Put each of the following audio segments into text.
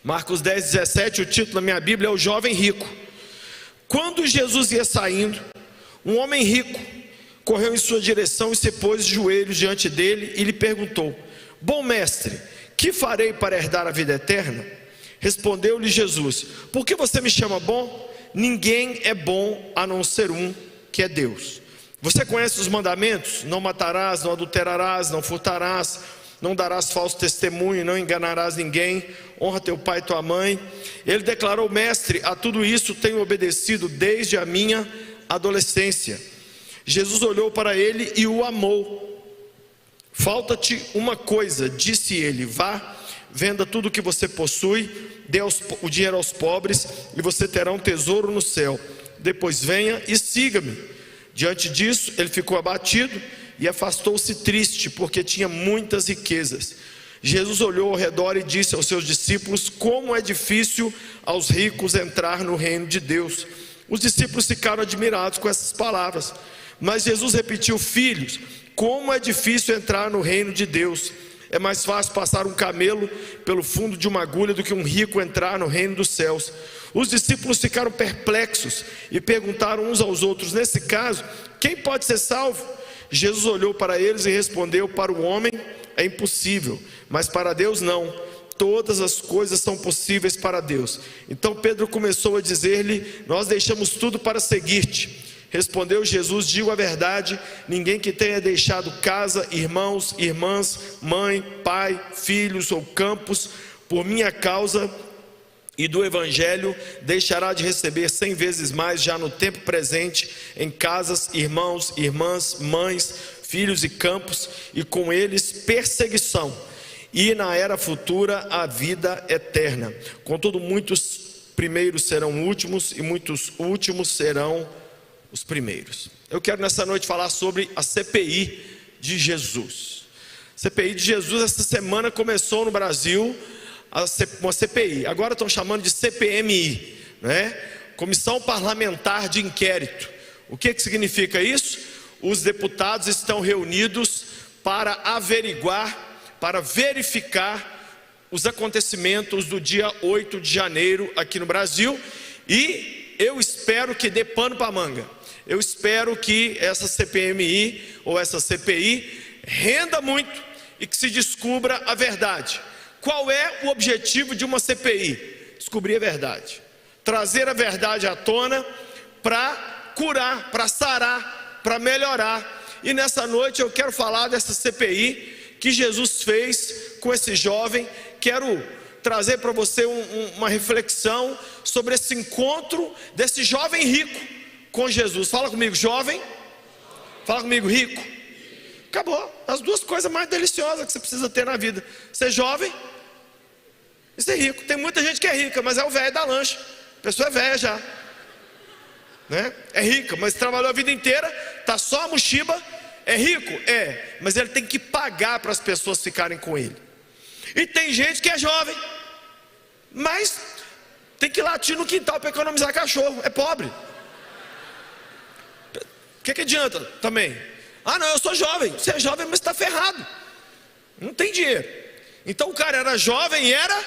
Marcos 10:17, o título da minha Bíblia é o jovem rico. Quando Jesus ia saindo, um homem rico correu em sua direção e se pôs de joelhos diante dele e lhe perguntou: bom mestre, que farei para herdar a vida eterna? Respondeu-lhe Jesus: por que você me chama bom? Ninguém é bom a não ser um, que é Deus. Você conhece os mandamentos? Não matarás, não adulterarás, não furtarás, não darás falso testemunho, não enganarás ninguém, honra teu pai e tua mãe. Ele declarou: mestre, a tudo isso tenho obedecido desde a minha adolescência. Jesus olhou para ele e o amou. Falta-te uma coisa, disse ele: vá, venda tudo o que você possui, dê o dinheiro aos pobres, e você terá um tesouro no céu. Depois venha e siga-me. Diante disso, ele ficou abatido e afastou-se triste, porque tinha muitas riquezas. Jesus olhou ao redor e disse aos seus discípulos: como é difícil aos ricos entrar no reino de Deus. Os discípulos ficaram admirados com essas palavras. Mas Jesus repetiu: filhos, como é difícil entrar no reino de Deus. É mais fácil passar um camelo pelo fundo de uma agulha do que um rico entrar no reino dos céus. Os discípulos ficaram perplexos e perguntaram uns aos outros: nesse caso, quem pode ser salvo? Jesus olhou para eles e respondeu: para o homem é impossível, mas para Deus não. Todas as coisas são possíveis para Deus. Então Pedro começou a dizer-lhe: nós deixamos tudo para seguir-te. Respondeu Jesus: digo a verdade, ninguém que tenha deixado casa, irmãos, irmãs, mãe, pai, filhos ou campos, por minha causa e do Evangelho, deixará de receber 100 vezes mais já no tempo presente, em casas, irmãos, irmãs, mães, filhos e campos, e com eles perseguição, e na era futura a vida eterna. Contudo, muitos primeiros serão últimos, e muitos últimos serão os primeiros. Eu quero nessa noite falar sobre a CPI de Jesus. CPI de Jesus, essa semana começou no Brasil uma CPI, agora estão chamando de CPMI, né? Comissão Parlamentar de Inquérito. O que significa isso? Os deputados estão reunidos para averiguar, para verificar os acontecimentos do dia 8 de janeiro aqui no Brasil, e eu espero que dê pano para manga. Eu espero que essa CPMI ou essa CPI renda muito e que se descubra a verdade. Qual é o objetivo de uma CPI? Descobrir a verdade, trazer a verdade à tona para curar, para sarar, para melhorar. E nessa noite eu quero falar dessa CPI que Jesus fez com esse jovem. Quero trazer para você uma reflexão sobre esse encontro desse jovem rico com Jesus. Fala comigo, jovem. Fala comigo, rico. Acabou, as duas coisas mais deliciosas que você precisa ter na vida: ser jovem e ser rico. Tem muita gente que é rica, mas é o velho da lancha. A pessoa é velha já, né? É rica, mas trabalhou a vida inteira, tá só a mochiba. É rico? É, mas ele tem que pagar para as pessoas ficarem com ele. E tem gente que é jovem, mas tem que latir no quintal para economizar cachorro. É pobre. O que adianta também? Ah não, eu sou jovem. Você é jovem, mas está ferrado, não tem dinheiro. Então o cara era jovem e era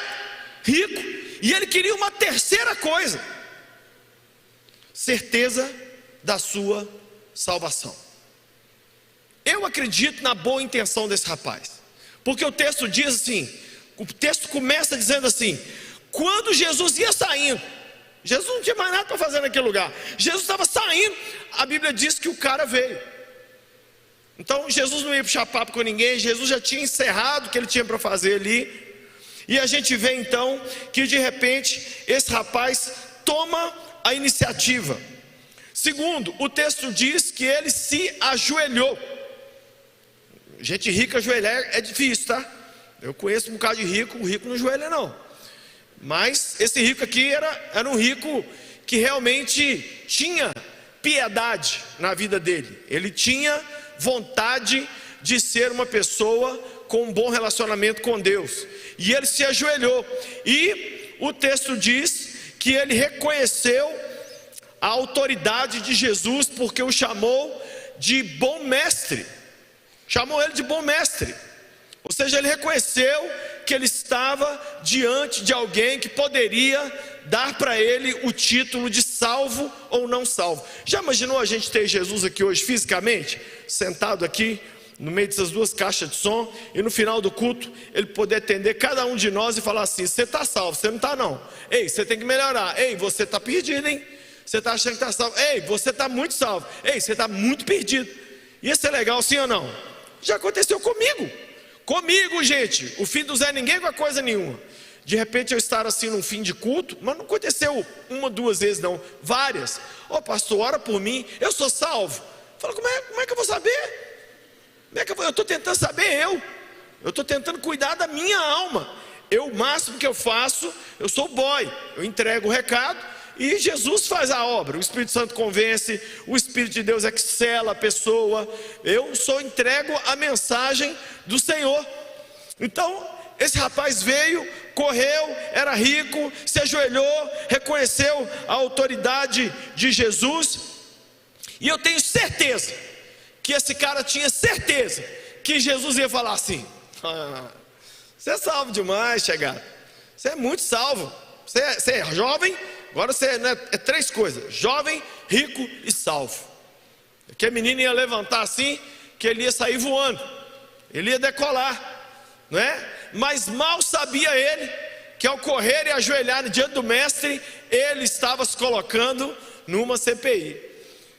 rico, e ele queria uma terceira coisa: certeza da sua salvação. Eu acredito na boa intenção desse rapaz, porque o texto diz assim, o texto começa dizendo assim: quando Jesus ia saindo, Jesus não tinha mais nada para fazer naquele lugar, Jesus estava saindo, a Bíblia diz que o cara veio. Então Jesus não ia puxar papo com ninguém, Jesus já tinha encerrado o que ele tinha para fazer ali. E a gente vê então que de repente esse rapaz toma a iniciativa. Segundo, o texto diz que ele se ajoelhou. Gente rica ajoelhar é difícil, tá? Eu conheço um bocado de rico, o rico não ajoelha não. Mas esse rico aqui era um rico que realmente tinha piedade na vida dele. Ele tinha vontade de ser uma pessoa com um bom relacionamento com Deus. E ele se ajoelhou. E o texto diz que ele reconheceu a autoridade de Jesus, porque o chamou de bom mestre. Chamou ele de bom mestre. Ou seja, ele reconheceu que ele estava diante de alguém que poderia dar para ele o título de salvo ou não salvo. Já imaginou a gente ter Jesus aqui hoje fisicamente, sentado aqui no meio dessas duas caixas de som, e no final do culto ele poder atender cada um de nós e falar assim: você está salvo, você não está não. Ei, você tem que melhorar. Ei, você está perdido, hein? Você está achando que está salvo. Ei, você está muito salvo. Ei, você está muito perdido. Ia ser legal, sim ou não? Já aconteceu comigo. Comigo, gente. O filho do Zé Ninguém com a coisa nenhuma. De repente eu estar assim num fim de culto, mas não aconteceu uma, duas vezes não, várias. Ô pastor, ora por mim, eu sou salvo. Fala, como é que eu vou saber? Eu estou tentando saber eu estou tentando cuidar da minha alma. O máximo que eu faço, eu sou o boy, eu entrego o recado e Jesus faz a obra. O Espírito Santo convence, o Espírito de Deus é que sela a pessoa. Eu só entrego a mensagem do Senhor. Então, esse rapaz veio, correu, era rico, se ajoelhou, reconheceu a autoridade de Jesus. E eu tenho certeza que esse cara tinha certeza que Jesus ia falar assim: você é salvo demais, chegado. Você é muito salvo. Você é jovem, agora você é três coisas: jovem, rico e salvo. Que a menina ia levantar assim, que ele ia sair voando, ele ia decolar, não é? Mas mal sabia ele que ao correr e ajoelhar diante do mestre, ele estava se colocando numa CPI.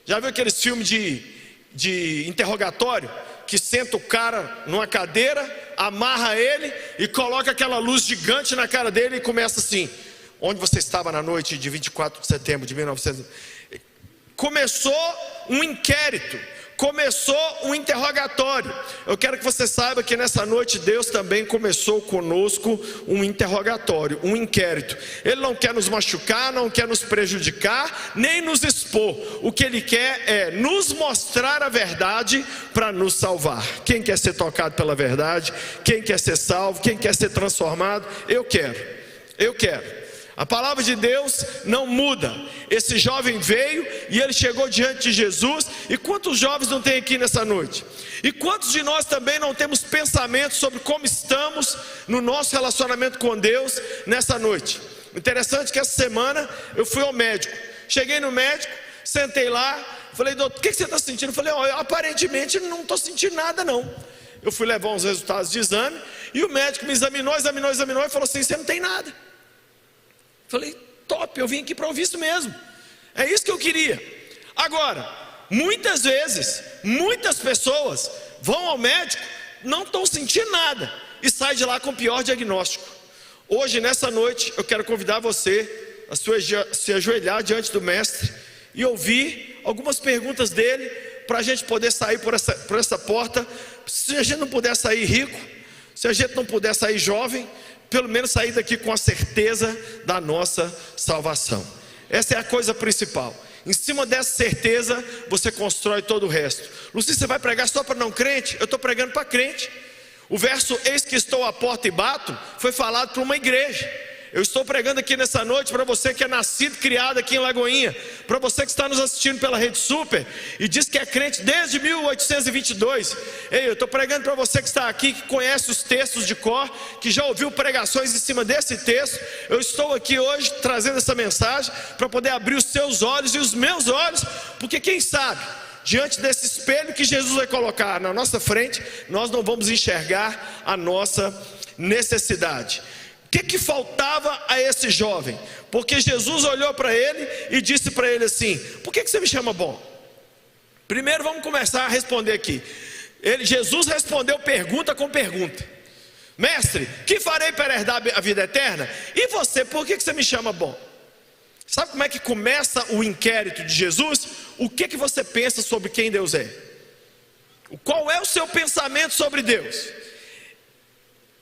Já viu aqueles filmes de interrogatório, que senta o cara numa cadeira, amarra ele e coloca aquela luz gigante na cara dele e começa assim: onde você estava na noite de 24 de setembro de 1900? Começou um inquérito, começou um interrogatório. Eu quero que você saiba que nessa noite Deus também começou conosco um interrogatório, um inquérito. Ele não quer nos machucar, não quer nos prejudicar, nem nos expor. O que Ele quer é nos mostrar a verdade para nos salvar. Quem quer ser tocado pela verdade? Quem quer ser salvo? Quem quer ser transformado? Eu quero. A palavra de Deus não muda. Esse jovem veio e ele chegou diante de Jesus. E quantos jovens não tem aqui nessa noite? E quantos de nós também não temos pensamentos sobre como estamos no nosso relacionamento com Deus nessa noite? Interessante que essa semana eu fui ao médico. Cheguei no médico, sentei lá, falei: doutor, o que você está sentindo? Eu falei: eu aparentemente não estou sentindo nada não. Eu fui levar uns resultados de exame e o médico me examinou e falou assim: você não tem nada. Falei: top, eu vim aqui para ouvir isso mesmo. É isso que eu queria. Agora, muitas vezes, muitas pessoas vão ao médico, não estão sentindo nada e saem de lá com o pior diagnóstico. Hoje, nessa noite, eu quero convidar você a se ajoelhar diante do mestre e ouvir algumas perguntas dele, para a gente poder sair por essa porta. Se a gente não puder sair rico, se a gente não puder sair jovem, pelo menos sair daqui com a certeza da nossa salvação. Essa é a coisa principal. Em cima dessa certeza você constrói todo o resto. Luci, você vai pregar só para não crente? Eu estou pregando para crente. O verso "eis que estou à porta e bato" foi falado para uma igreja. Eu estou pregando aqui nessa noite para você que é nascido, criado aqui em Lagoinha, para você que está nos assistindo pela Rede Super e diz que é crente desde 1822. Ei, eu estou pregando para você que está aqui, que conhece os textos de cor, que já ouviu pregações em cima desse texto. Eu estou aqui hoje trazendo essa mensagem para poder abrir os seus olhos e os meus olhos, porque quem sabe, diante desse espelho que Jesus vai colocar na nossa frente, nós não vamos enxergar a nossa necessidade. O que faltava a esse jovem? Porque Jesus olhou para ele e disse para ele assim: por que você me chama bom? Primeiro vamos começar a responder aqui. Jesus respondeu pergunta com pergunta: mestre, que farei para herdar a vida eterna? E você, por que você me chama bom? Sabe como é que começa o inquérito de Jesus? O que você pensa sobre quem Deus é? Qual é o seu pensamento sobre Deus?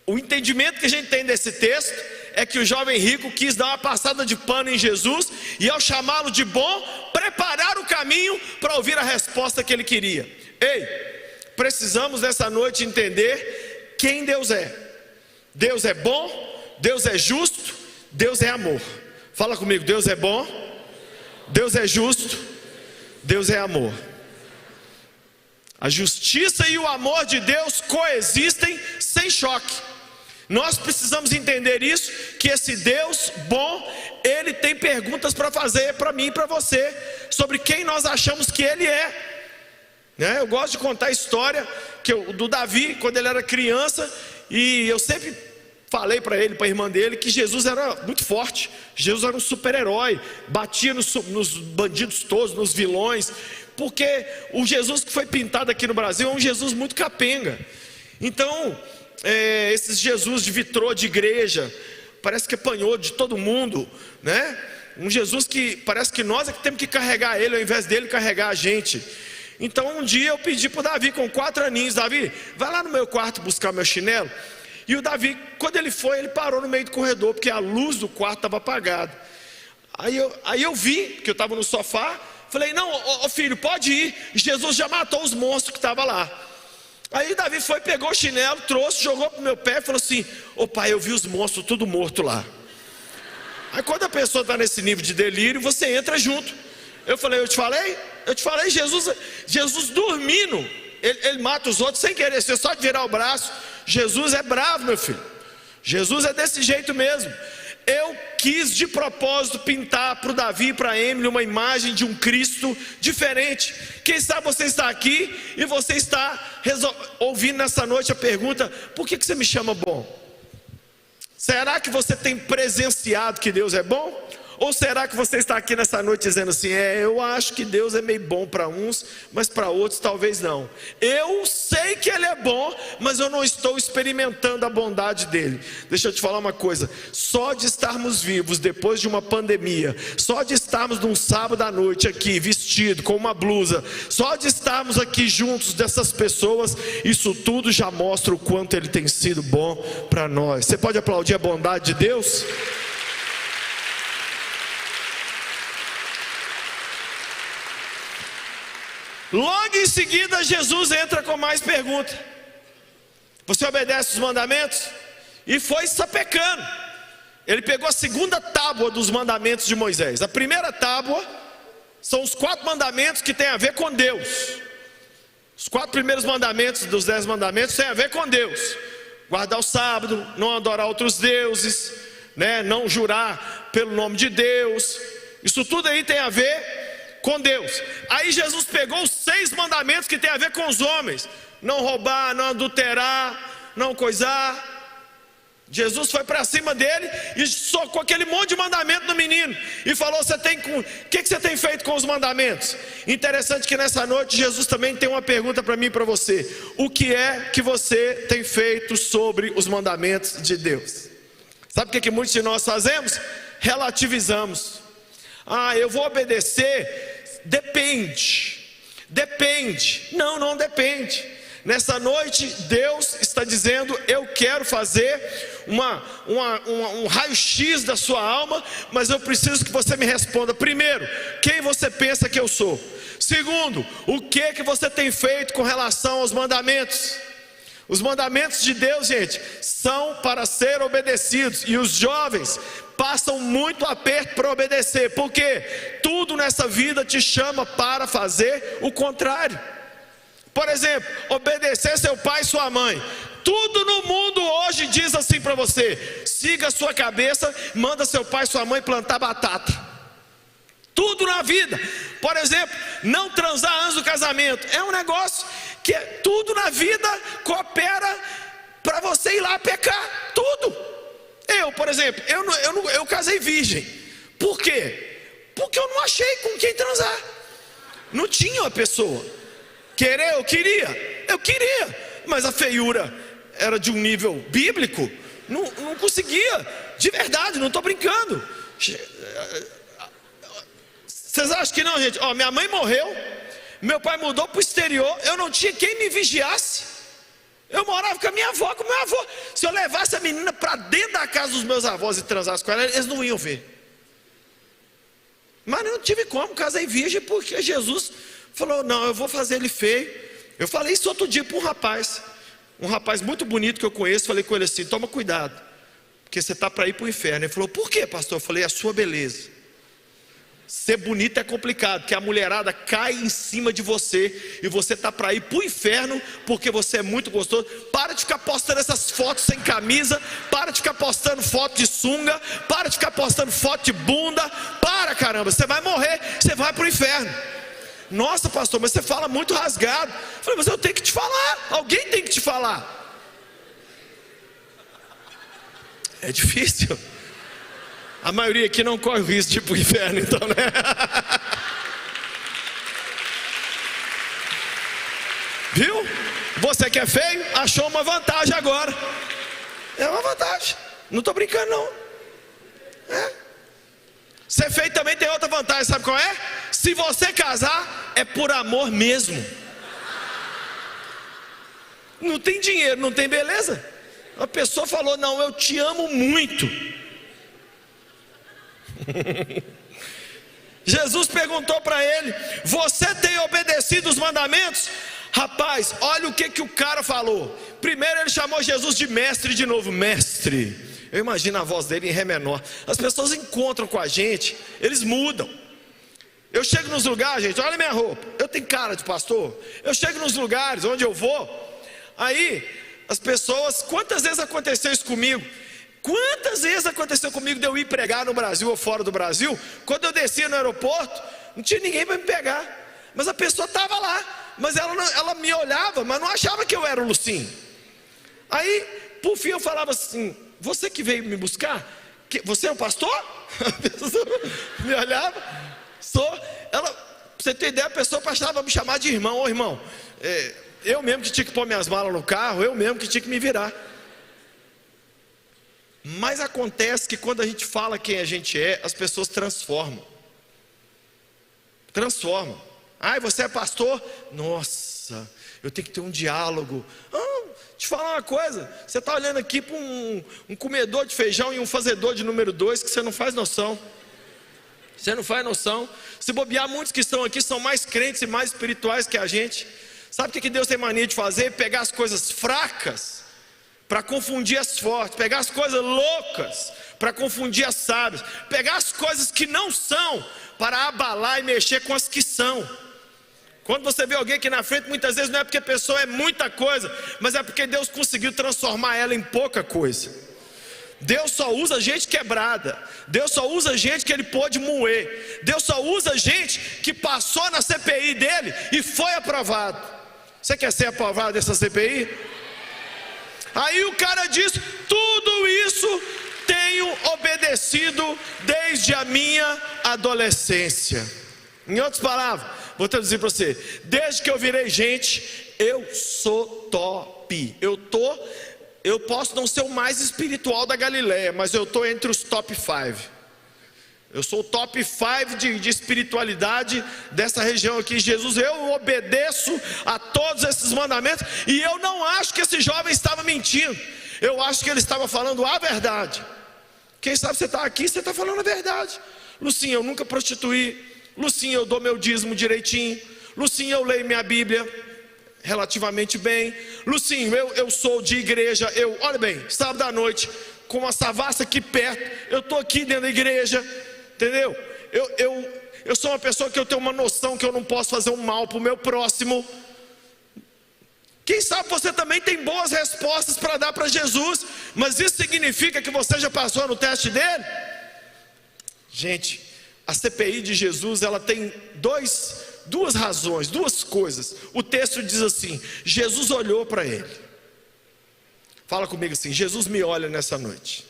O entendimento que a gente tem desse texto é que o jovem rico quis dar uma passada de pano em Jesus e, ao chamá-lo de bom, preparar o caminho para ouvir a resposta que ele queria. Ei, precisamos nessa noite entender quem Deus é. Deus é bom, Deus é justo, Deus é amor. Fala comigo: Deus é bom, Deus é justo, Deus é amor. A justiça e o amor de Deus coexistem sem choque. Nós precisamos entender isso, que esse Deus bom, Ele tem perguntas para fazer para mim e para você, sobre quem nós achamos que Ele é, né? Eu gosto de contar a história do Davi, quando ele era criança, e eu sempre falei para ele, para a irmã dele, que Jesus era muito forte, Jesus era um super-herói, batia nos bandidos todos, nos vilões, porque o Jesus que foi pintado aqui no Brasil é um Jesus muito capenga. Então, esses Jesus de vitrô de igreja, parece que apanhou de todo mundo, né? Um Jesus que parece que nós é que temos que carregar ele, ao invés dele carregar a gente. Então um dia eu pedi para o Davi, com 4 aninhos: Davi, vai lá no meu quarto buscar meu chinelo. E o Davi, quando ele foi, ele parou no meio do corredor, porque a luz do quarto estava apagada. Aí eu vi, que eu estava no sofá, falei: não, filho, pode ir, Jesus já matou os monstros que estavam lá. Aí Davi foi, pegou o chinelo, trouxe, jogou para o meu pé e falou assim: ô pai, eu vi os monstros tudo morto lá. Aí quando a pessoa está nesse nível de delírio, você entra junto. Eu falei: eu te falei, Jesus dormindo, ele mata os outros sem querer, você só de virar o braço. Jesus é bravo, meu filho, Jesus é desse jeito mesmo. Eu quis de propósito pintar para o Davi e para a Emily uma imagem de um Cristo diferente. Quem sabe você está aqui e você está ouvindo nessa noite a pergunta: por que você me chama bom? Será que você tem presenciado que Deus é bom? Ou será que você está aqui nessa noite dizendo assim: eu acho que Deus é meio bom para uns, mas para outros talvez não. Eu sei que Ele é bom, mas eu não estou experimentando a bondade dEle. Deixa eu te falar uma coisa: só de estarmos vivos depois de uma pandemia, só de estarmos num sábado à noite aqui vestido com uma blusa, só de estarmos aqui juntos dessas pessoas, isso tudo já mostra o quanto Ele tem sido bom para nós. Você pode aplaudir a bondade de Deus? Logo em seguida, Jesus entra com mais pergunta: você obedece os mandamentos? E foi sapecando. Ele pegou a segunda tábua dos mandamentos de Moisés. A primeira tábua são os 4 mandamentos que tem a ver com Deus. Os 4 primeiros mandamentos dos 10 mandamentos têm a ver com Deus: guardar o sábado, não adorar outros deuses, né? Não jurar pelo nome de Deus. Isso tudo aí tem a ver com Deus. Aí Jesus pegou os 6 mandamentos que tem a ver com os homens: não roubar, não adulterar, não coisar. Jesus foi para cima dele e socou aquele monte de mandamento no menino e falou: o que você tem feito com os mandamentos? Interessante que nessa noite Jesus também tem uma pergunta para mim e para você: o que é que você tem feito sobre os mandamentos de Deus? Sabe o que muitos de nós fazemos? Relativizamos. Eu vou obedecer. Depende. Não depende. Nessa noite Deus está dizendo: eu quero fazer um raio-x da sua alma, mas eu preciso que você me responda. Primeiro, quem você pensa que eu sou? Segundo, o que você tem feito com relação aos mandamentos? Os mandamentos de Deus, gente, são para ser obedecidos, e os jovens passam muito aperto para obedecer, porque tudo nessa vida te chama para fazer o contrário. Por exemplo, obedecer seu pai e sua mãe. Tudo no mundo hoje diz assim para você: siga a sua cabeça, manda seu pai e sua mãe plantar batata. Tudo na vida. Por exemplo, não transar antes do casamento. É um negócio que tudo na vida coopera para você ir lá pecar. Tudo. Eu, por exemplo, eu casei virgem. Por quê? Porque eu não achei com quem transar. Não tinha uma pessoa. Eu queria, mas a feiura era de um nível bíblico. Não conseguia, de verdade, não estou brincando. Vocês acham que não, gente? Minha mãe morreu, meu pai mudou para o exterior, eu não tinha quem me vigiasse. Eu morava com a minha avó, com o meu avô. Se eu levasse a menina para dentro da casa dos meus avós e transasse com ela, eles não iam ver. Mas eu não tive como, casei virgem, porque Jesus falou: não, eu vou fazer ele feio. Eu falei isso outro dia para um rapaz muito bonito que eu conheço. Falei com ele assim: toma cuidado, porque você está para ir para o inferno. Ele falou: por quê, pastor? Eu falei: a sua beleza. Ser bonito é complicado, porque a mulherada cai em cima de você e você tá para ir pro inferno porque você é muito gostoso. Para de ficar postando essas fotos sem camisa, para de ficar postando foto de sunga, para de ficar postando foto de bunda. Para, caramba, você vai morrer, você vai pro inferno. Nossa, pastor, mas você fala muito rasgado. Eu falei, mas eu tenho que te falar, alguém tem que te falar. É difícil. A maioria aqui não corre o risco de ir para o inferno, então, né? Viu? Você que é feio, achou uma vantagem agora. É uma vantagem. Não estou brincando, não. Ser feio também tem outra vantagem, sabe qual é? Se você casar, é por amor mesmo. Não tem dinheiro, não tem beleza. A pessoa falou, não, eu te amo muito. Jesus perguntou para ele, você tem obedecido os mandamentos? Rapaz, olha o que o cara falou. Primeiro ele chamou Jesus de mestre de novo. Mestre, eu imagino a voz dele em ré menor. As pessoas encontram com a gente, eles mudam. Eu chego nos lugares, gente, olha minha roupa, eu tenho cara de pastor. Eu chego nos lugares onde eu vou, aí as pessoas, quantas vezes aconteceu isso comigo? Quantas vezes aconteceu comigo de eu ir pregar no Brasil ou fora do Brasil? Quando eu descia no aeroporto, não tinha ninguém para me pegar, mas a pessoa estava lá, mas ela me olhava, mas não achava que eu era o Lucinho. Aí, por fim eu falava assim, você que veio me buscar, você é o pastor? A pessoa me olhava, pra você ter ideia, a pessoa passava a me chamar de irmão. Ô irmão, eu mesmo que tinha que pôr minhas malas no carro, eu mesmo que tinha que me virar. Mas acontece que quando a gente fala quem a gente é, as pessoas transformam. Ai, você é pastor? Nossa, eu tenho que ter um diálogo. Te falar uma coisa, você está olhando aqui para um comedor de feijão e um fazedor de número 2 que você não faz noção. Você não faz noção. Se bobear, muitos que estão aqui são mais crentes e mais espirituais que a gente. Sabe o que Deus tem mania de fazer? Pegar as coisas fracas para confundir as fortes, pegar as coisas loucas para confundir as sábias, pegar as coisas que não são para abalar e mexer com as que são. Quando você vê alguém aqui na frente, muitas vezes não é porque a pessoa é muita coisa, mas é porque Deus conseguiu transformar ela em pouca coisa. Deus só usa gente quebrada, Deus só usa gente que Ele pôde moer, Deus só usa gente que passou na CPI dele e foi aprovado. Você quer ser aprovado dessa CPI? Aí o cara diz, tudo isso tenho obedecido desde a minha adolescência. Em outras palavras, vou traduzir para você, desde que eu virei gente, eu sou top. Eu posso não ser o mais espiritual da Galileia, mas eu estou entre os top 5. Eu sou o top 5 de espiritualidade dessa região aqui. Jesus, eu obedeço a todos esses mandamentos. E eu não acho que esse jovem estava mentindo. Eu acho que ele estava falando a verdade. Quem sabe você está aqui, você está falando a verdade. Lucinha, eu nunca prostituí. Lucinha, eu dou meu dízimo direitinho. Lucinha, eu leio minha Bíblia relativamente bem. Lucinho, eu sou de igreja. Olha bem, sábado à noite, com uma savassi aqui perto, eu estou aqui dentro da igreja. Entendeu? Eu sou uma pessoa que eu tenho uma noção que eu não posso fazer um mal para o meu próximo. Quem sabe você também tem boas respostas para dar para Jesus, mas isso significa que você já passou no teste dele? Gente, a CPI de Jesus, ela tem duas razões, duas coisas. O texto diz assim, Jesus olhou para ele. Fala comigo assim, Jesus me olha nessa noite.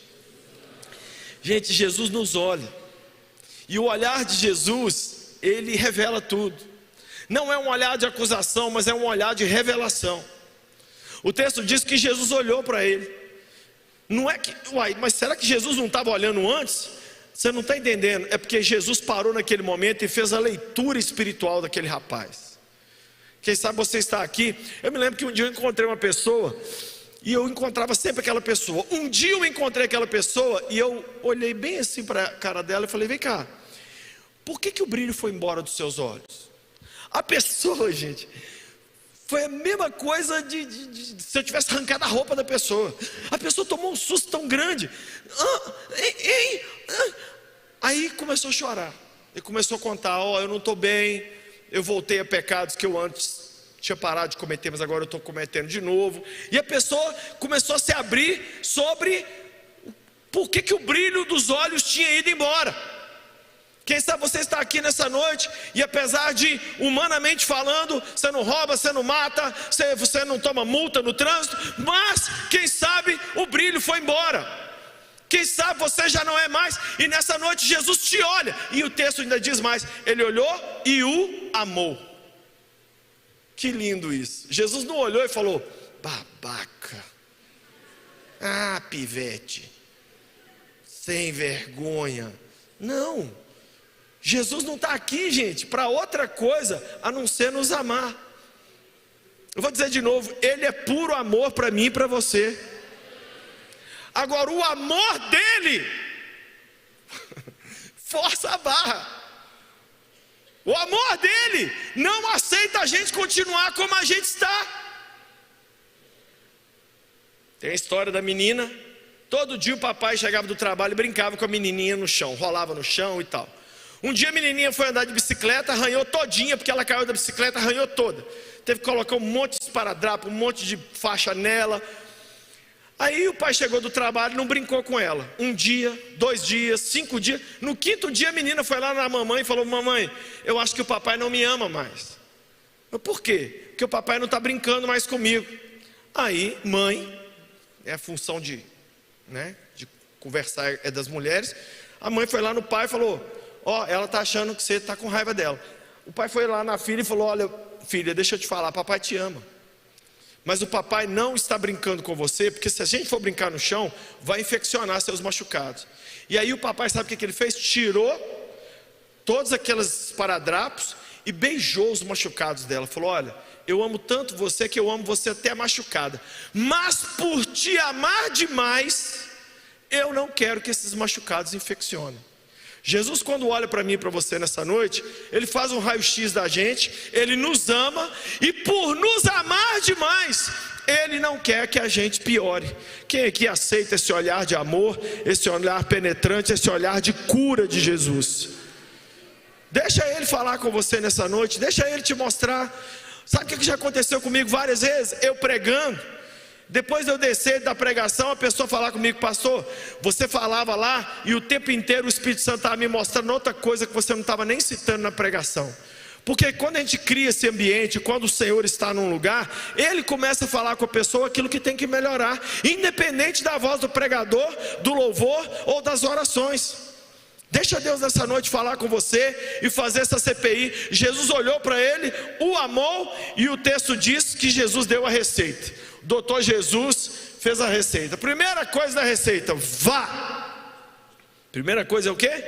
Gente, Jesus nos olha. E o olhar de Jesus, ele revela tudo. Não é um olhar de acusação, mas é um olhar de revelação. O texto diz que Jesus olhou para ele. Não é que, mas será que Jesus não estava olhando antes? Você não está entendendo. É porque Jesus parou naquele momento e fez a leitura espiritual daquele rapaz. Quem sabe você está aqui. Eu me lembro que um dia eu encontrei uma pessoa, e eu encontrava sempre aquela pessoa. Um dia eu encontrei aquela pessoa e eu olhei bem assim para a cara dela e falei, vem cá, por que o brilho foi embora dos seus olhos? A pessoa, gente, foi a mesma coisa se eu tivesse arrancado a roupa da pessoa. A pessoa tomou um susto tão grande. Aí começou a chorar. Ele começou a contar: ó, eu não estou bem, eu voltei a pecados que eu antes tinha parado de cometer, mas agora eu estou cometendo de novo. E a pessoa começou a se abrir sobre por que o brilho dos olhos tinha ido embora. Quem sabe você está aqui nessa noite e apesar de, humanamente falando, você não rouba, você não mata, você não toma multa no trânsito, mas quem sabe o brilho foi embora. Quem sabe você já não é mais, e nessa noite Jesus te olha, e o texto ainda diz mais: ele olhou e o amou. Que lindo isso. Jesus não olhou e falou: babaca, ah, pivete, sem vergonha. Não, Jesus não está aqui, gente, para outra coisa a não ser nos amar. Eu vou dizer de novo: ele é puro amor para mim e para você. Agora, o amor dele força a barra. O amor dele não aceita a gente continuar como a gente está. Tem a história da menina. Todo dia o papai chegava do trabalho e brincava com a menininha no chão, rolava no chão e tal. Um dia a menininha foi andar de bicicleta, arranhou todinha, porque ela caiu da bicicleta, arranhou toda. Teve que colocar um monte de esparadrapo, um monte de faixa nela. Aí o pai chegou do trabalho e não brincou com ela. 1 dia, 2 dias, 5 dias. No 5º dia a menina foi lá na mamãe e falou: mamãe, eu acho que o papai não me ama mais. Mas por quê? Porque o papai não está brincando mais comigo. Aí, mãe, é a função de conversar é das mulheres. A mãe foi lá no pai e falou: ó, ela está achando que você está com raiva dela. O pai foi lá na filha e falou: olha, filha, deixa eu te falar, papai te ama. Mas o papai não está brincando com você, porque se a gente for brincar no chão, vai infeccionar seus machucados. E aí o papai, sabe o que ele fez? Tirou todos aqueles esparadrapos e beijou os machucados dela. Falou: olha, eu amo tanto você que eu amo você até machucada, mas por te amar demais, eu não quero que esses machucados infeccionem. Jesus, quando olha para mim e para você nessa noite, ele faz um raio-x da gente, ele nos ama, e por nos amar demais, ele não quer que a gente piore. Quem aqui aceita esse olhar de amor, esse olhar penetrante, esse olhar de cura de Jesus? Deixa ele falar com você nessa noite, deixa ele te mostrar. Sabe o que já aconteceu comigo várias vezes? Eu pregando, depois de eu descer da pregação, a pessoa falar comigo: pastor, você falava lá e o tempo inteiro o Espírito Santo estava me mostrando outra coisa que você não estava nem citando na pregação. Porque quando a gente cria esse ambiente, quando o Senhor está num lugar, Ele começa a falar com a pessoa aquilo que tem que melhorar, independente da voz do pregador, do louvor ou das orações. Deixa Deus nessa noite falar com você e fazer essa CPI. Jesus olhou para ele, o amou, e o texto diz que Jesus deu a receita. Doutor Jesus fez a receita. Primeira coisa da receita: vá. Primeira coisa é o quê?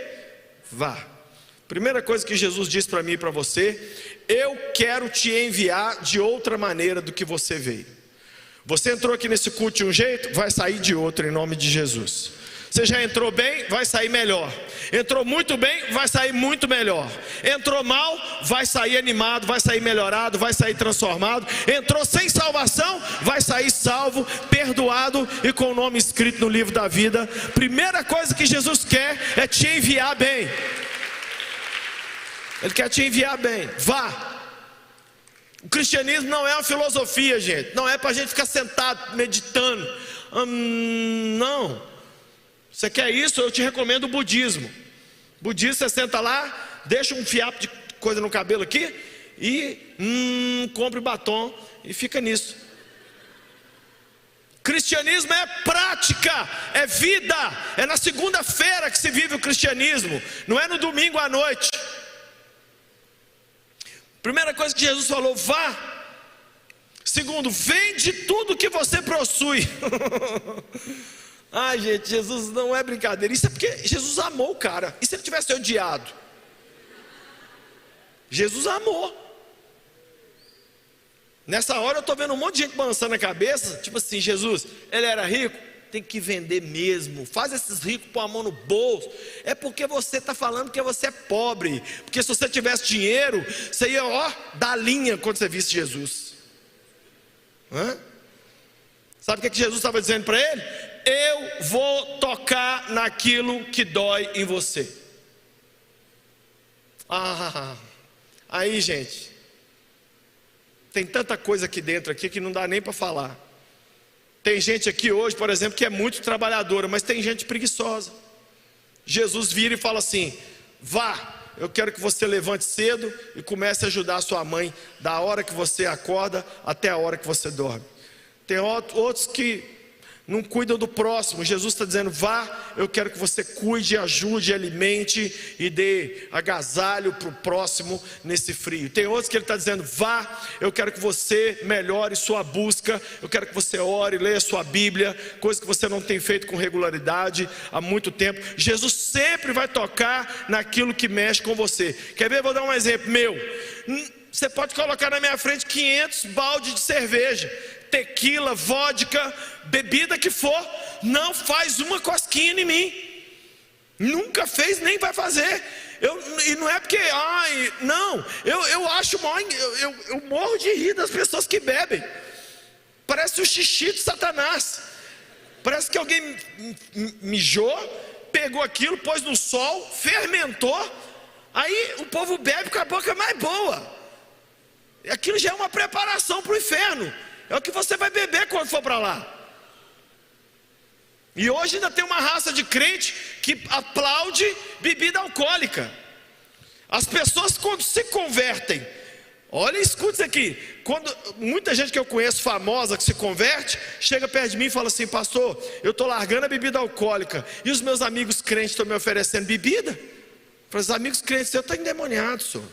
Vá. Primeira coisa que Jesus diz para mim e para você: eu quero te enviar de outra maneira do que você veio. Você entrou aqui nesse culto de um jeito, vai sair de outro em nome de Jesus. Você já entrou bem, vai sair melhor. Entrou muito bem, vai sair muito melhor. Entrou mal, vai sair animado, vai sair melhorado, vai sair transformado. Entrou sem salvação, vai sair salvo, perdoado e com o nome escrito no livro da vida. Primeira coisa que Jesus quer é te enviar bem. Ele quer te enviar bem. Vá. O cristianismo não é uma filosofia, gente. Não é para a gente ficar sentado meditando. Não. Você quer isso? Eu te recomendo o budismo. Budismo, você senta lá, deixa um fiapo de coisa no cabelo aqui e compre batom e fica nisso. Cristianismo é prática, é vida. É na segunda-feira que se vive o cristianismo, não é no domingo à noite. Primeira coisa que Jesus falou: vá. Segundo, vende tudo que você possui. Ai, gente, Jesus não é brincadeira. Isso é porque Jesus amou o cara. E se ele tivesse odiado? Jesus amou. Nessa hora eu estou vendo um monte de gente balançando a cabeça, tipo assim: Jesus, ele era rico? Tem que vender mesmo. Faz esses ricos pôr a mão no bolso. É porque você está falando que você é pobre. Porque se você tivesse dinheiro, você ia, dar linha quando você visse Jesus. Sabe o que Jesus estava dizendo para ele? Eu vou tocar naquilo que dói em você. Aí, gente, tem tanta coisa aqui dentro aqui que não dá nem para falar. Tem gente aqui hoje, por exemplo, que é muito trabalhadora, mas tem gente preguiçosa. Jesus vira e fala assim: vá, eu quero que você levante cedo e comece a ajudar a sua mãe, da hora que você acorda até a hora que você dorme. Tem outros que não cuidam do próximo. Jesus está dizendo: vá, eu quero que você cuide, ajude, alimente e dê agasalho para o próximo nesse frio. Tem outros que ele está dizendo: vá, eu quero que você melhore sua busca, eu quero que você ore, leia sua Bíblia, coisa que você não tem feito com regularidade há muito tempo. Jesus sempre vai tocar naquilo que mexe com você. Quer ver? Vou dar um exemplo meu. Você pode colocar na minha frente 500 baldes de cerveja, tequila, vodka, bebida que for, não faz uma cosquinha em mim. Nunca fez, nem vai fazer. E não é porque, eu acho mal, eu morro de rir das pessoas que bebem. Parece o xixi de Satanás. Parece que alguém mijou, pegou aquilo, pôs no sol, fermentou. Aí o povo bebe com a boca mais boa. Aquilo já é uma preparação para o inferno. É o que você vai beber quando for para lá. E hoje ainda tem uma raça de crente que aplaude bebida alcoólica. As pessoas, quando se convertem, olha, escuta isso aqui. Quando muita gente que eu conheço famosa que se converte, chega perto de mim e fala assim: pastor, eu estou largando a bebida alcoólica e os meus amigos crentes estão me oferecendo bebida. Para os amigos crentes, eu estou endemoniado, senhor.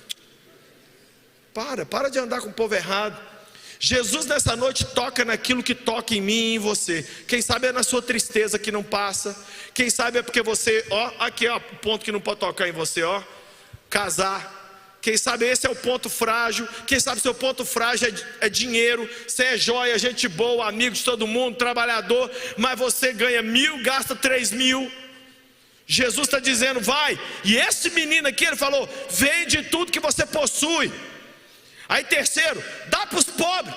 Para de andar com o povo errado. Jesus nessa noite toca naquilo que toca em mim e em você. Quem sabe é na sua tristeza que não passa. Quem sabe é porque você, aqui é o ponto que não pode tocar em você, casar. Quem sabe esse é o ponto frágil. Quem sabe seu ponto frágil é dinheiro. Você é joia, gente boa, amigo de todo mundo, trabalhador, mas você ganha 1.000, gasta 3.000. Jesus está dizendo: vai. E esse menino aqui, ele falou: vende tudo que você possui. Aí terceiro, dá para os pobres.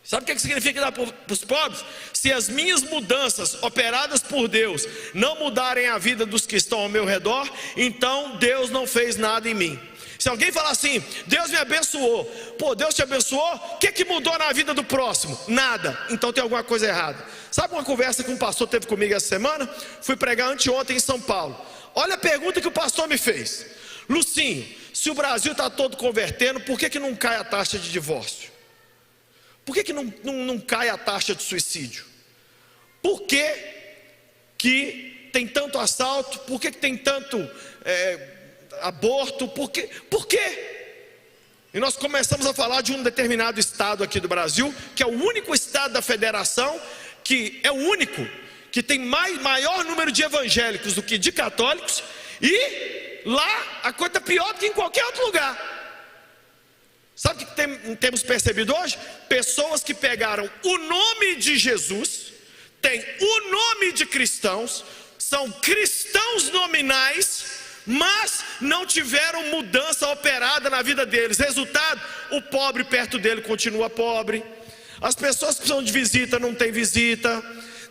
Sabe o que significa dar para os pobres? Se as minhas mudanças operadas por Deus não mudarem a vida dos que estão ao meu redor, então Deus não fez nada em mim. Se alguém falar assim: Deus me abençoou. Pô, Deus te abençoou? O que mudou na vida do próximo? Nada. Então tem alguma coisa errada. Sabe uma conversa que um pastor teve comigo essa semana? Fui pregar anteontem em São Paulo. Olha a pergunta que o pastor me fez: Lucinho, se o Brasil está todo convertendo, por que não cai a taxa de divórcio? Por que não cai a taxa de suicídio? Por que tem tanto assalto? Por que tem tanto aborto? Por quê? E nós começamos a falar de um determinado estado aqui do Brasil, que é o único estado da federação, que é o único que tem maior número de evangélicos do que de católicos, e lá a coisa está pior do que em qualquer outro lugar. Sabe o que temos percebido hoje? Pessoas que pegaram o nome de Jesus, têm o nome de cristãos, são cristãos nominais, mas não tiveram mudança operada na vida deles. Resultado, o pobre perto dele continua pobre. As pessoas que precisam de visita não tem visita.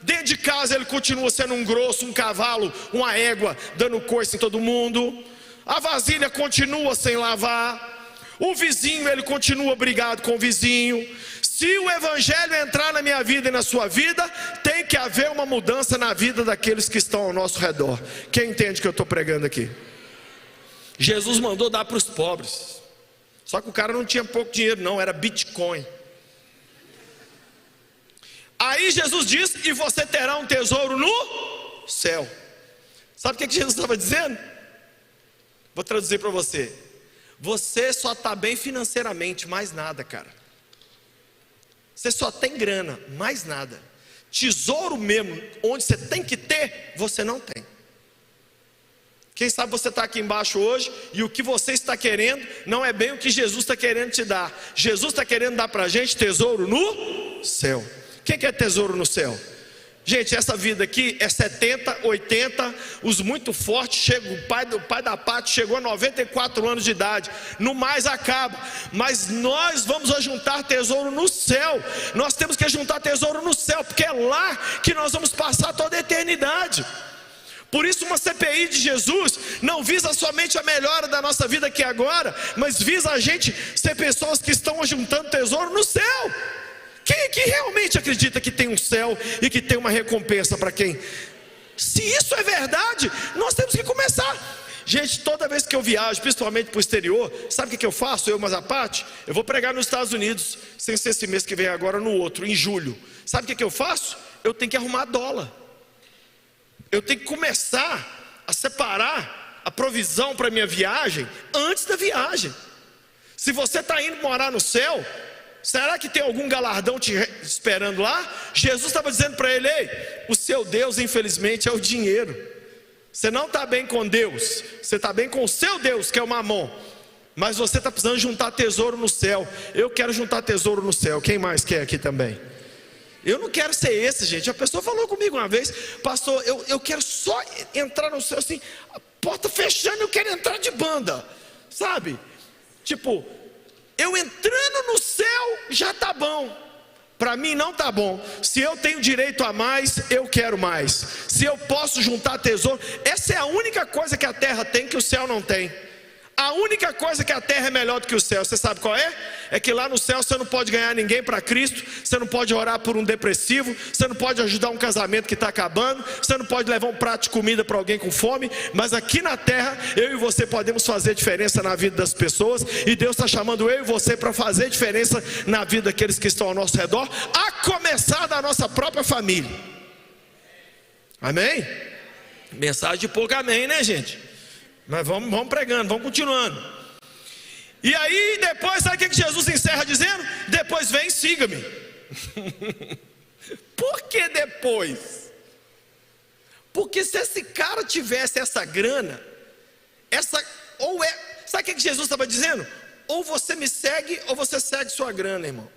Dentro de casa ele continua sendo um grosso, um cavalo, uma égua, dando coice em todo mundo. A vasilha continua sem lavar. O vizinho, ele continua brigado com o vizinho. Se o evangelho entrar na minha vida e na sua vida, tem que haver uma mudança na vida daqueles que estão ao nosso redor. Quem entende o que eu estou pregando aqui? Jesus mandou dar para os pobres. Só que o cara não tinha pouco dinheiro não, era Bitcoin. Aí Jesus diz: e você terá um tesouro no céu. Sabe o que Jesus estava dizendo? Vou traduzir para você. Você só está bem financeiramente, mais nada, cara. Você só tem grana, mais nada. Tesouro mesmo, onde você tem que ter, você não tem. Quem sabe você está aqui embaixo hoje e o que você está querendo não é bem o que Jesus está querendo te dar. Jesus está querendo dar para a gente tesouro no céu. Quem quer tesouro no céu? Gente, essa vida aqui é 70, 80, os muito fortes chegam, o pai da Pátria chegou a 94 anos de idade, no mais acaba, mas nós vamos juntar tesouro no céu. Nós temos que juntar tesouro no céu, porque é lá que nós vamos passar toda a eternidade. Por isso uma CPI de Jesus não visa somente a melhora da nossa vida aqui agora, mas visa a gente ser pessoas que estão juntando tesouro no céu. Quem que realmente acredita que tem um céu e que tem uma recompensa para quem? Se isso é verdade, nós temos que começar. Gente, toda vez que eu viajo, principalmente para o exterior, sabe o que eu faço? Eu, Mazapati, eu vou pregar nos Estados Unidos, sem ser esse mês que vem agora, no outro, em julho. Sabe o que eu faço? Eu tenho que arrumar dólar. Eu tenho que começar a separar a provisão para a minha viagem antes da viagem. Se você está indo morar no céu, será que tem algum galardão te esperando lá? Jesus estava dizendo para ele: ei, o seu Deus infelizmente é o dinheiro. Você não está bem com Deus, você está bem com o seu Deus, que é o Mamon. Mas você está precisando juntar tesouro no céu. Eu quero juntar tesouro no céu. Quem mais quer aqui também? Eu não quero ser esse, gente. A pessoa falou comigo uma vez: pastor, eu quero só entrar no céu assim, a porta fechando, eu quero entrar de banda, sabe? Tipo, eu entrando no céu já está bom. Para mim não está bom. Se eu tenho direito a mais, eu quero mais. Se eu posso juntar tesouro, essa é a única coisa que a terra tem que o céu não tem. A única coisa que a terra é melhor do que o céu, você sabe qual é? É que lá no céu você não pode ganhar ninguém para Cristo, você não pode orar por um depressivo, você não pode ajudar um casamento que está acabando, você não pode levar um prato de comida para alguém com fome. Mas aqui na terra, eu e você podemos fazer diferença na vida das pessoas, e Deus está chamando eu e você para fazer diferença na vida daqueles que estão ao nosso redor, a começar da nossa própria família. Amém? Mensagem de pouco amém, né, gente? Mas vamos pregando, vamos continuando. E aí depois, sabe o que Jesus encerra dizendo? Depois vem, siga-me. Por que depois? Porque se esse cara tivesse essa grana, sabe o que Jesus estava dizendo? Ou você me segue, ou você segue sua grana, irmão.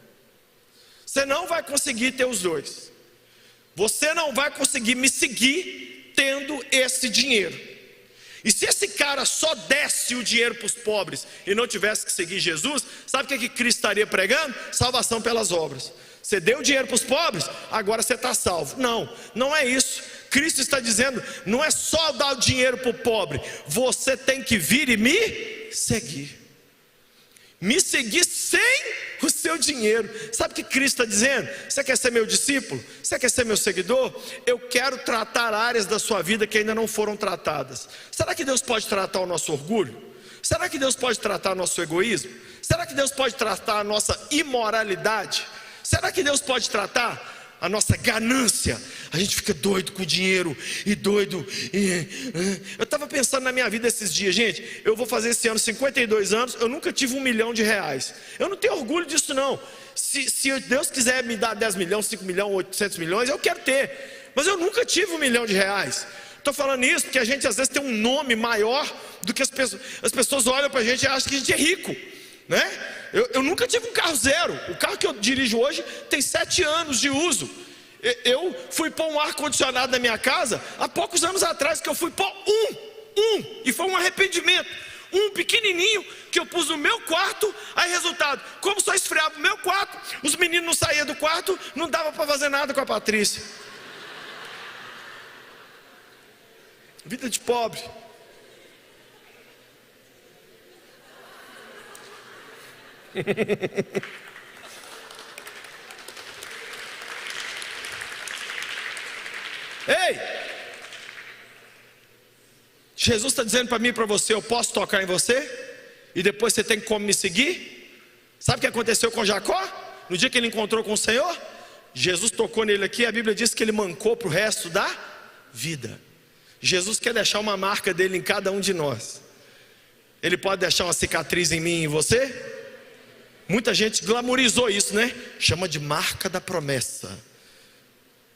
Você não vai conseguir ter os dois. Você não vai conseguir me seguir tendo esse dinheiro. E se esse cara só desse o dinheiro para os pobres e não tivesse que seguir Jesus, sabe o que Cristo estaria pregando? Salvação pelas obras. Você deu o dinheiro para os pobres, agora você está salvo. Não, não é isso. Cristo está dizendo, não é só dar o dinheiro para o pobre, você tem que vir e me seguir. Me seguir sem o seu dinheiro. Sabe o que Cristo está dizendo? Você quer ser meu discípulo? Você quer ser meu seguidor? Eu quero tratar áreas da sua vida que ainda não foram tratadas. Será que Deus pode tratar o nosso orgulho? Será que Deus pode tratar o nosso egoísmo? Será que Deus pode tratar a nossa imoralidade? Será que Deus pode tratar a nossa ganância? A gente fica doido com o dinheiro e doido. Eu estava pensando na minha vida esses dias, gente. Eu vou fazer esse ano 52 anos. Eu nunca tive R$1 milhão. Eu não tenho orgulho disso, não. Se Deus quiser me dar 10 milhões, 5 milhões, 800 milhões, eu quero ter. Mas eu nunca tive R$1 milhão. Estou falando isso porque a gente às vezes tem um nome maior do que as pessoas. As pessoas olham para a gente e acham que a gente é rico, né? Eu nunca tive um carro zero. O carro que eu dirijo hoje tem 7 anos de uso. Eu fui pôr um ar-condicionado na minha casa há poucos anos atrás, que eu fui pôr e foi um arrependimento. Um pequenininho que eu pus no meu quarto. Aí resultado, como só esfriava o meu quarto, os meninos não saíam do quarto, não dava para fazer nada com a Patrícia. Vida de pobre. Ei, Jesus está dizendo para mim e para você: eu posso tocar em você e depois você tem como me seguir? Sabe o que aconteceu com Jacó? No dia que ele encontrou com o Senhor, Jesus tocou nele aqui. A Bíblia diz que ele mancou para o resto da vida. Jesus quer deixar uma marca dele em cada um de nós. Ele pode deixar uma cicatriz em mim e em você? Muita gente glamorizou isso, né? Chama de marca da promessa.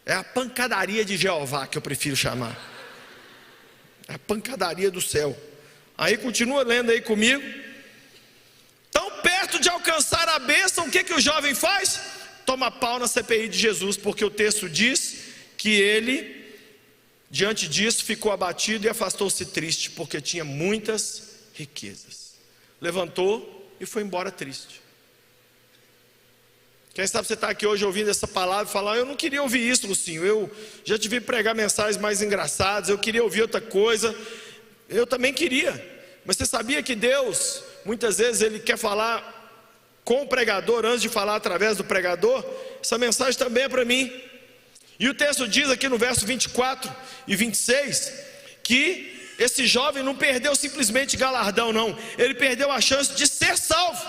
É a pancadaria de Jeová que eu prefiro chamar. É a pancadaria do céu. Aí continua lendo aí comigo. Tão perto de alcançar a bênção, o que o jovem faz? Toma pau na CPI de Jesus, porque o texto diz que ele, diante disso, ficou abatido e afastou-se triste, porque tinha muitas riquezas. Levantou e foi embora triste. Quem sabe você está aqui hoje ouvindo essa palavra e falar: eu não queria ouvir isso, Lucinho, eu já te vi pregar mensagens mais engraçadas, eu queria ouvir outra coisa. Eu também queria, mas você sabia que Deus, muitas vezes Ele quer falar com o pregador antes de falar através do pregador? Essa mensagem também é para mim. E o texto diz aqui no verso 24 e 26 que esse jovem não perdeu simplesmente galardão, não, ele perdeu a chance de ser salvo,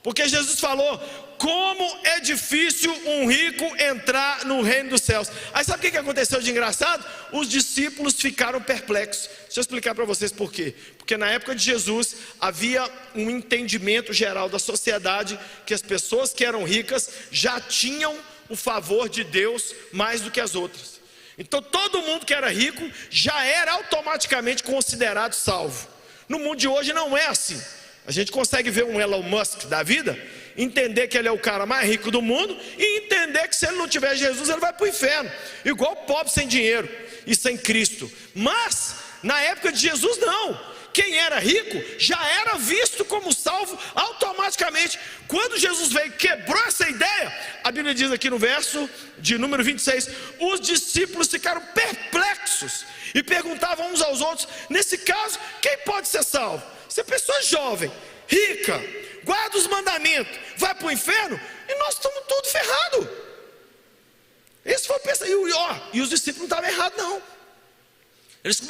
porque Jesus falou: como é difícil um rico entrar no reino dos céus. Aí sabe o que aconteceu de engraçado? Os discípulos ficaram perplexos. Deixa eu explicar para vocês por quê. Porque na época de Jesus havia um entendimento geral da sociedade que as pessoas que eram ricas já tinham o favor de Deus mais do que as outras. Então todo mundo que era rico já era automaticamente considerado salvo. No mundo de hoje não é assim. A gente consegue ver um Elon Musk da vida, entender que ele é o cara mais rico do mundo e entender que se ele não tiver Jesus ele vai para o inferno, igual o pobre sem dinheiro e sem Cristo. Mas na época de Jesus não, quem era rico já era visto como salvo automaticamente. Quando Jesus veio e quebrou essa ideia, a Bíblia diz aqui no verso de número 26, os discípulos ficaram perplexos e perguntavam uns aos outros: nesse caso, quem pode ser salvo? Se a pessoa jovem, rica, guarda os mandamentos, vai para o inferno, e nós estamos todos ferrados. Esse foi o pensamento. E os discípulos não estavam errados, não. Eles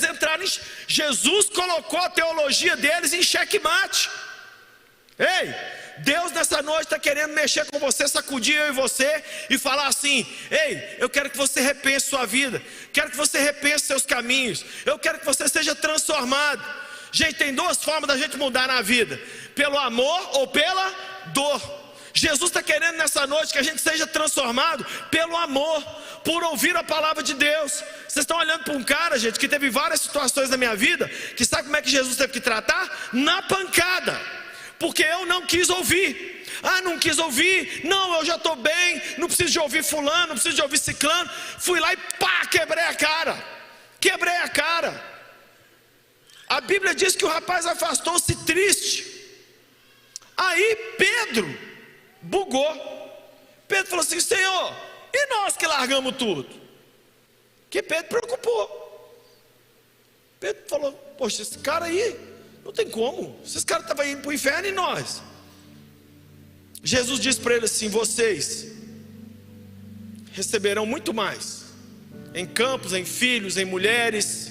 entraram Jesus colocou a teologia deles em xeque-mate. Ei, Deus nessa noite está querendo mexer com você, sacudir eu e você e falar assim: ei, eu quero que você repense sua vida, quero que você repense seus caminhos, eu quero que você seja transformado. Gente, tem duas formas da gente mudar na vida: pelo amor ou pela dor. Jesus está querendo nessa noite que a gente seja transformado pelo amor, por ouvir a palavra de Deus. Vocês estão olhando para um cara, gente, que teve várias situações na minha vida, que sabe como é que Jesus teve que tratar? Na pancada, porque eu não quis ouvir. Não quis ouvir, não, eu já estou bem, não preciso de ouvir fulano, não preciso de ouvir ciclano. Fui lá e pá, quebrei a cara. A Bíblia diz que o rapaz afastou-se triste. Aí Pedro bugou. Pedro falou assim: Senhor, e nós que largamos tudo? Que Pedro preocupou. Pedro falou: poxa, esse cara aí, não tem como. Esses caras estavam indo para o inferno e nós. Jesus disse para ele assim: vocês receberão muito mais em campos, em filhos, em mulheres,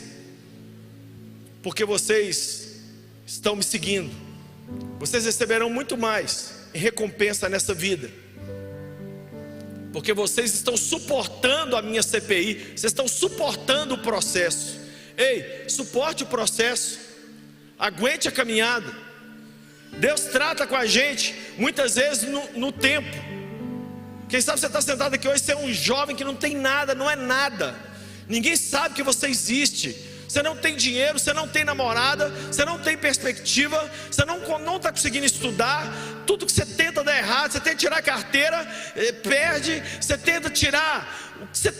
porque vocês estão me seguindo. Vocês receberão muito mais em recompensa nessa vida, porque vocês estão suportando a minha CPI, vocês estão suportando o processo. Ei, suporte o processo, aguente a caminhada. Deus trata com a gente muitas vezes no tempo. Quem sabe você está sentado aqui hoje, você é um jovem que não tem nada, não é nada, ninguém sabe que você existe. Você não tem dinheiro, você não tem namorada, você não tem perspectiva, você não está conseguindo estudar. Tudo que você tenta dar errado, você tenta tirar a carteira, perde. Você tenta tirar, você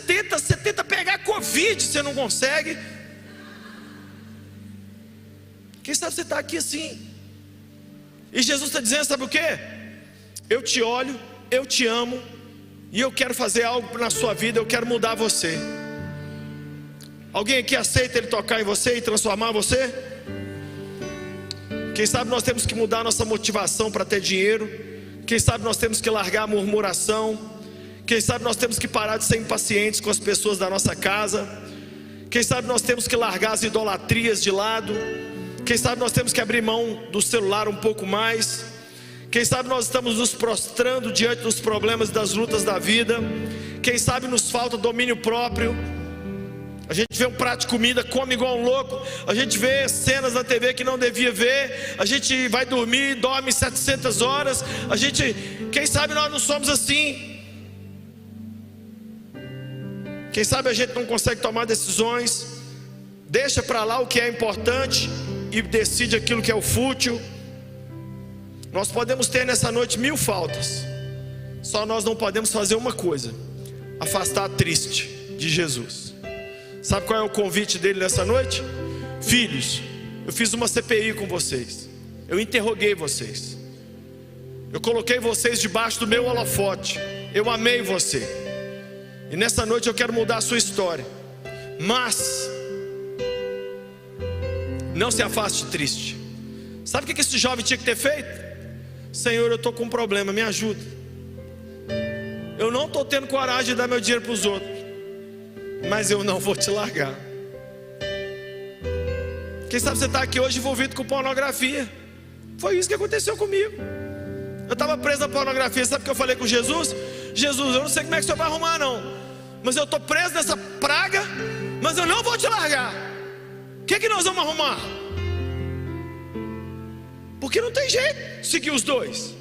tenta pegar Covid, você não consegue. Quem sabe você está aqui assim. E Jesus está dizendo, sabe o que? Eu te olho, eu te amo, e eu quero fazer algo na sua vida, eu quero mudar você. Alguém aqui aceita Ele tocar em você e transformar você? Quem sabe nós temos que mudar nossa motivação para ter dinheiro. Quem sabe nós temos que largar a murmuração. Quem sabe nós temos que parar de ser impacientes com as pessoas da nossa casa. Quem sabe nós temos que largar as idolatrias de lado. Quem sabe nós temos que abrir mão do celular um pouco mais. Quem sabe nós estamos nos prostrando diante dos problemas e das lutas da vida. Quem sabe nos falta domínio próprio. A gente vê um prato de comida, come igual um louco. A gente vê cenas na TV que não devia ver. A gente vai dormir, dorme 700 horas. Quem sabe nós não somos assim. Quem sabe a gente não consegue tomar decisões, deixa para lá o que é importante e decide aquilo que é o fútil. Nós podemos ter nessa noite 1000 faltas, só nós não podemos fazer uma coisa: afastar a triste de Jesus. Sabe qual é o convite dele nessa noite? Filhos, eu fiz uma CPI com vocês, eu interroguei vocês, Eu coloquei vocês debaixo do meu holofote. Eu amei você. E nessa noite eu quero mudar a sua história. Mas não se afaste triste. Sabe o que esse jovem tinha que ter feito? Senhor, eu estou com um problema, me ajuda. Eu não estou tendo coragem de dar meu dinheiro para os outros, mas eu não vou te largar. Quem sabe você está aqui hoje envolvido com pornografia. Foi isso que aconteceu comigo. Eu estava preso na pornografia. Sabe o que eu falei com Jesus? Jesus, eu não sei como é que o senhor vai arrumar não, mas eu estou preso nessa praga, mas eu não vou te largar. O que nós vamos arrumar? Porque não tem jeito de seguir os dois.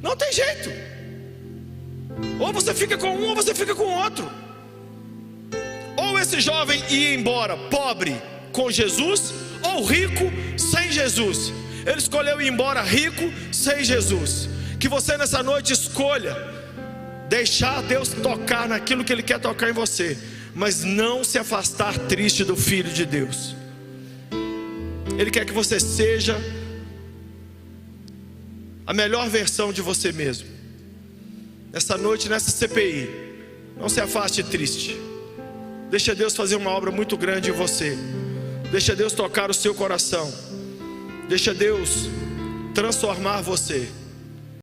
Não tem jeito. Ou você fica com um ou você fica com o outro. Ou esse jovem ia embora pobre com Jesus, ou rico sem Jesus. Ele escolheu ir embora rico sem Jesus. Que você nessa noite escolha deixar Deus tocar naquilo que Ele quer tocar em você, mas não se afastar triste do Filho de Deus. Ele quer que você seja a melhor versão de você mesmo. Nessa noite, nessa CPI, não se afaste triste. Deixa Deus fazer uma obra muito grande em você. Deixa Deus tocar o seu coração. Deixa Deus transformar você.